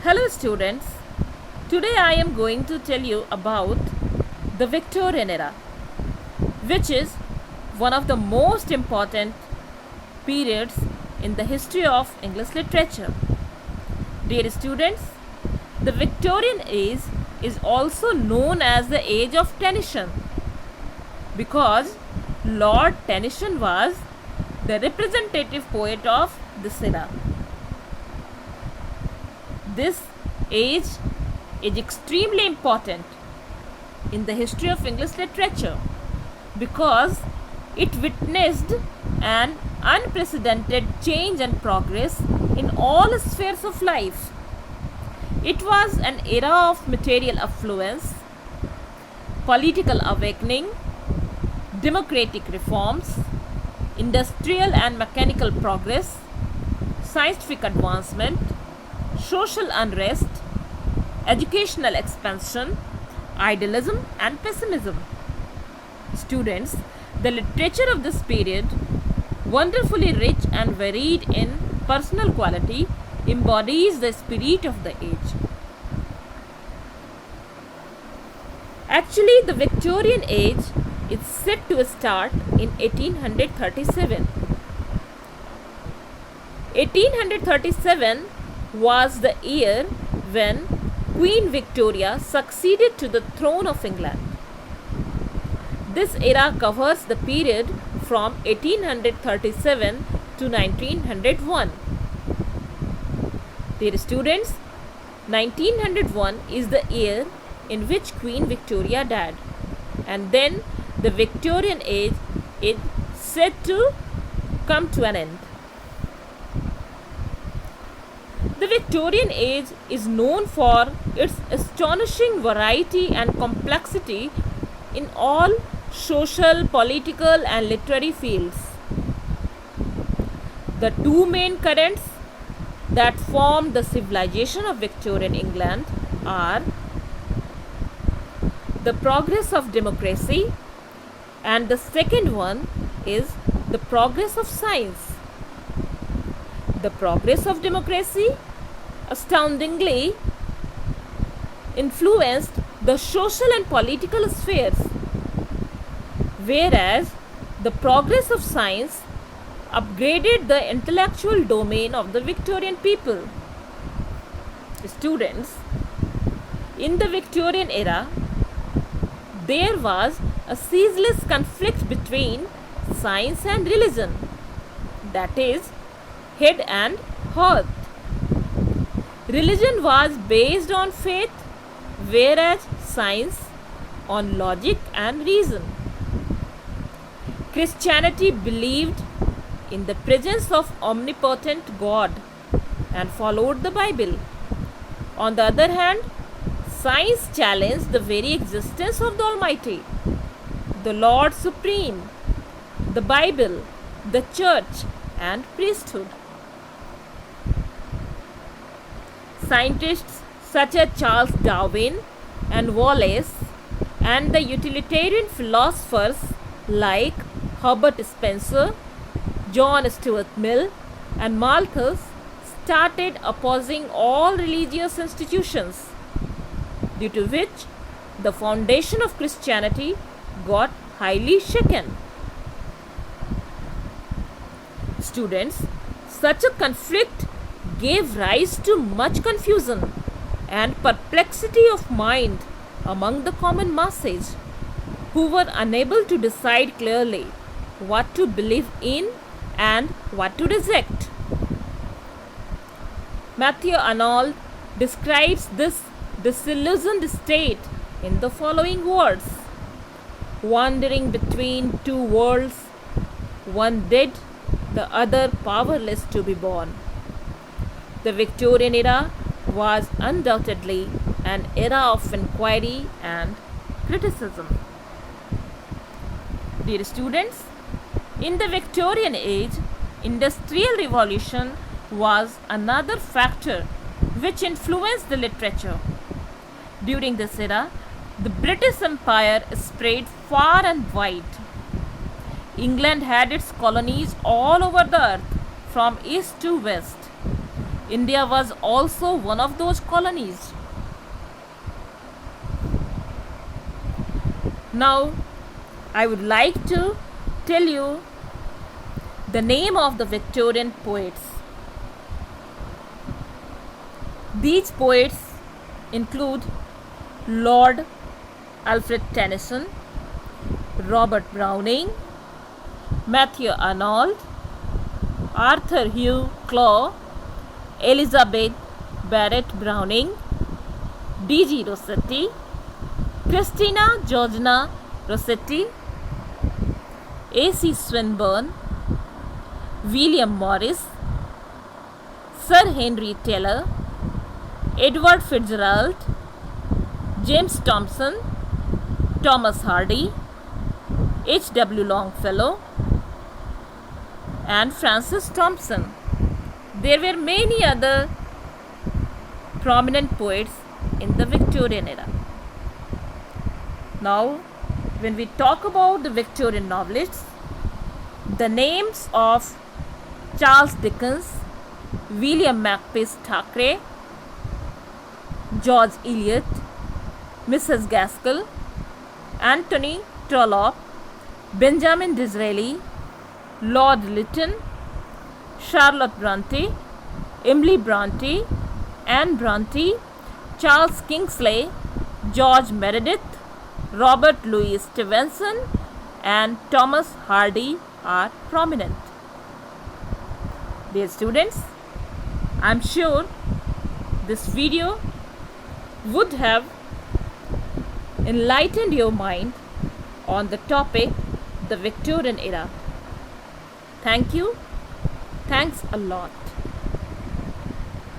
Hello students, today I am going to tell you about the Victorian era, which is one of the most important periods in the history of English literature. Dear students, the Victorian age is also known as the Age of Tennyson because Lord Tennyson was the representative poet of this era. This age is extremely important in the history of English literature because it witnessed an unprecedented change and progress in all spheres of life. It was an era of material affluence, political awakening, democratic reforms, industrial and mechanical progress, scientific advancement, social unrest, educational expansion, idealism and pessimism. Students, the literature of this period, wonderfully rich and varied in personal quality, embodies the spirit of the age. Actually, the Victorian age is set to start in 1837. 1837 was the year when Queen Victoria succeeded to the throne of England. This era covers the period from 1837 to 1901. Dear students, 1901 is the year in which Queen Victoria died, and then the Victorian age is set to come to an end. The Victorian age is known for its astonishing variety and complexity in all social, political, and literary fields. The two main currents that form the civilization of Victorian England are the progress of democracy, and the second one is the progress of science. The progress of democracy astoundingly influenced the social and political spheres, whereas the progress of science upgraded the intellectual domain of the Victorian people. Students, in the Victorian era, there was a ceaseless conflict between science and religion, that is, head and heart. Religion was based on faith, whereas science on logic and reason. Christianity believed in the presence of omnipotent God and followed the Bible. On the other hand, science challenged the very existence of the Almighty, the Lord Supreme, the Bible, the Church, and priesthood. Scientists such as Charles Darwin and Wallace and the utilitarian philosophers like Herbert Spencer, John Stuart Mill, and Malthus started opposing all religious institutions, due to which the foundation of Christianity got highly shaken. Students, such a conflict gave rise to much confusion and perplexity of mind among the common masses, who were unable to decide clearly what to believe in and what to reject. Matthew Arnold describes this disillusioned state in the following words: wandering between two worlds, one dead, the other powerless to be born. The Victorian era was undoubtedly an era of inquiry and criticism. Dear students, in the Victorian age, industrial revolution was another factor which influenced the literature. During this era, the British Empire spread far and wide. England had its colonies all over the earth, from east to west. India was also one of those colonies. Now, I would like to tell you the name of the Victorian poets. These poets include Lord Alfred Tennyson, Robert Browning, Matthew Arnold, Arthur Hugh Clough, Elizabeth Barrett Browning, D.G. Rossetti, Christina Georgina Rossetti, A.C. Swinburne, William Morris, Sir Henry Taylor, Edward Fitzgerald, James Thomson, Thomas Hardy, H.W. Longfellow, and Francis Thompson. There were many other prominent poets in the Victorian era. Now, when we talk about the Victorian novelists, the names of Charles Dickens, William Makepeace Thackeray, George Eliot, Mrs. Gaskell, Anthony Trollope, Benjamin Disraeli, Lord Lytton, Charlotte Bronte, Emily Bronte, Anne Bronte, Charles Kingsley, George Meredith, Robert Louis Stevenson, and Thomas Hardy are prominent. Dear students, I am sure this video would have enlightened your mind on the topic the Victorian era. Thank you. Thanks a lot.